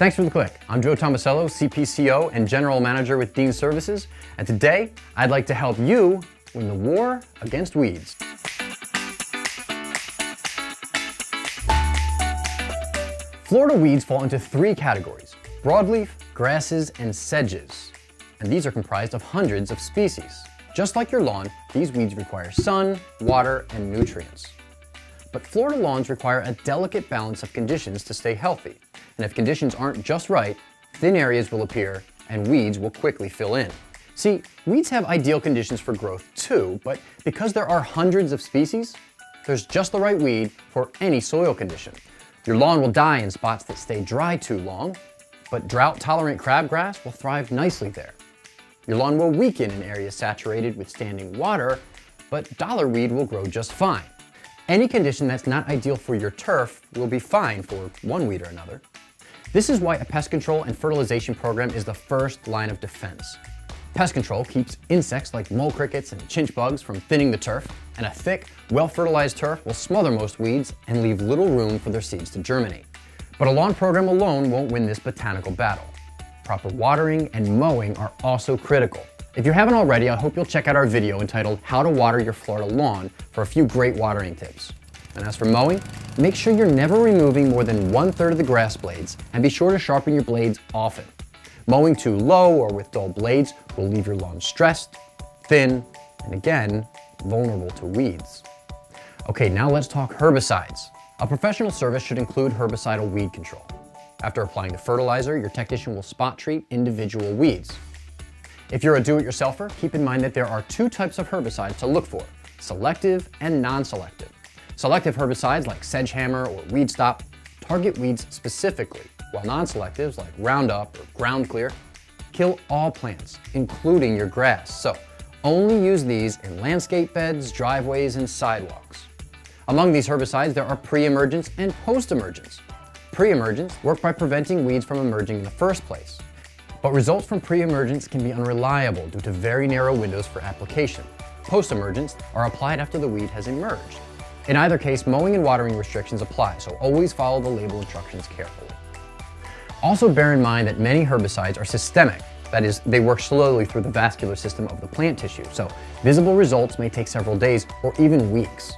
Thanks for the click. I'm Joe Tomasiello, CPCO and General Manager with Dean Services, and today I'd like to help you win the war against weeds. Florida weeds fall into three categories: broadleaf, grasses, and sedges. And these are comprised of hundreds of species. Just like your lawn, these weeds require sun, water, and nutrients. But Florida lawns require a delicate balance of conditions to stay healthy. And if conditions aren't just right, thin areas will appear and weeds will quickly fill in. See, weeds have ideal conditions for growth too, but because there are hundreds of species, there's just the right weed for any soil condition. Your lawn will die in spots that stay dry too long, but drought-tolerant crabgrass will thrive nicely there. Your lawn will weaken in areas saturated with standing water, but dollarweed will grow just fine. Any condition that's not ideal for your turf will be fine for one weed or another. This is why a pest control and fertilization program is the first line of defense. Pest control keeps insects like mole crickets and chinch bugs from thinning the turf, and a thick, well-fertilized turf will smother most weeds and leave little room for their seeds to germinate. But a lawn program alone won't win this botanical battle. Proper watering and mowing are also critical. If you haven't already, I hope you'll check out our video entitled How to Water Your Florida Lawn for a few great watering tips. And as for mowing, make sure you're never removing more than 1/3 of the grass blades, and be sure to sharpen your blades often. Mowing too low or with dull blades will leave your lawn stressed, thin, and again, vulnerable to weeds. Okay, now let's talk herbicides. A professional service should include herbicidal weed control. After applying the fertilizer, your technician will spot treat individual weeds. If you're a do-it-yourselfer, keep in mind that there are two types of herbicides to look for: selective and non-selective. Selective herbicides like Sedge Hammer or Weed Stop target weeds specifically, while non-selectives like Roundup or Ground Clear kill all plants, including your grass. So only use these in landscape beds, driveways, and sidewalks. Among these herbicides, there are pre-emergence and post-emergence. Pre-emergence work by preventing weeds from emerging in the first place. But results from pre-emergence can be unreliable due to very narrow windows for application. Post-emergence are applied after the weed has emerged. In either case, mowing and watering restrictions apply, so always follow the label instructions carefully. Also bear in mind that many herbicides are systemic. That is, they work slowly through the vascular system of the plant tissue, so visible results may take several days or even weeks.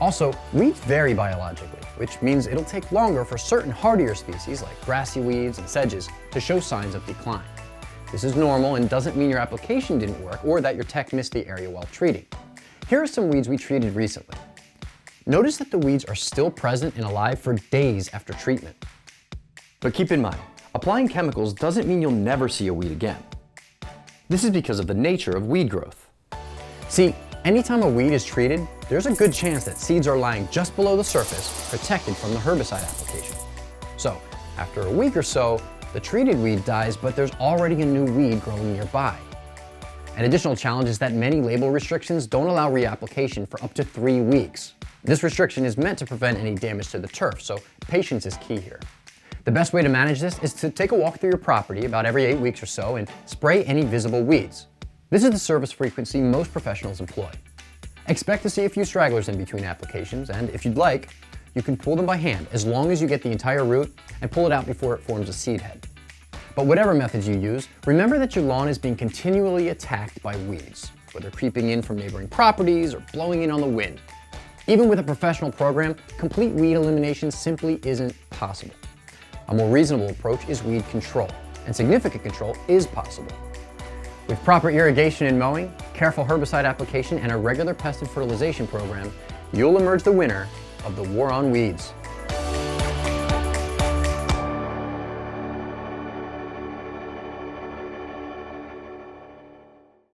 Also, weeds vary biologically, which means it'll take longer for certain hardier species like grassy weeds and sedges to show signs of decline. This is normal and doesn't mean your application didn't work or that your tech missed the area while treating. Here are some weeds we treated recently. Notice that the weeds are still present and alive for days after treatment. But keep in mind, applying chemicals doesn't mean you'll never see a weed again. This is because of the nature of weed growth. See, anytime a weed is treated, there's a good chance that seeds are lying just below the surface, protected from the herbicide application. So, after a week or so, the treated weed dies, but there's already a new weed growing nearby. An additional challenge is that many label restrictions don't allow reapplication for up to 3 weeks. This restriction is meant to prevent any damage to the turf, so patience is key here. The best way to manage this is to take a walk through your property about every 8 weeks or so and spray any visible weeds. This is the service frequency most professionals employ. Expect to see a few stragglers in between applications, and if you'd like, you can pull them by hand as long as you get the entire root and pull it out before it forms a seed head. But whatever methods you use, remember that your lawn is being continually attacked by weeds, whether creeping in from neighboring properties or blowing in on the wind. Even with a professional program, complete weed elimination simply isn't possible. A more reasonable approach is weed control, and significant control is possible. With proper irrigation and mowing, careful herbicide application, and a regular pest and fertilization program, you'll emerge the winner of the war on weeds.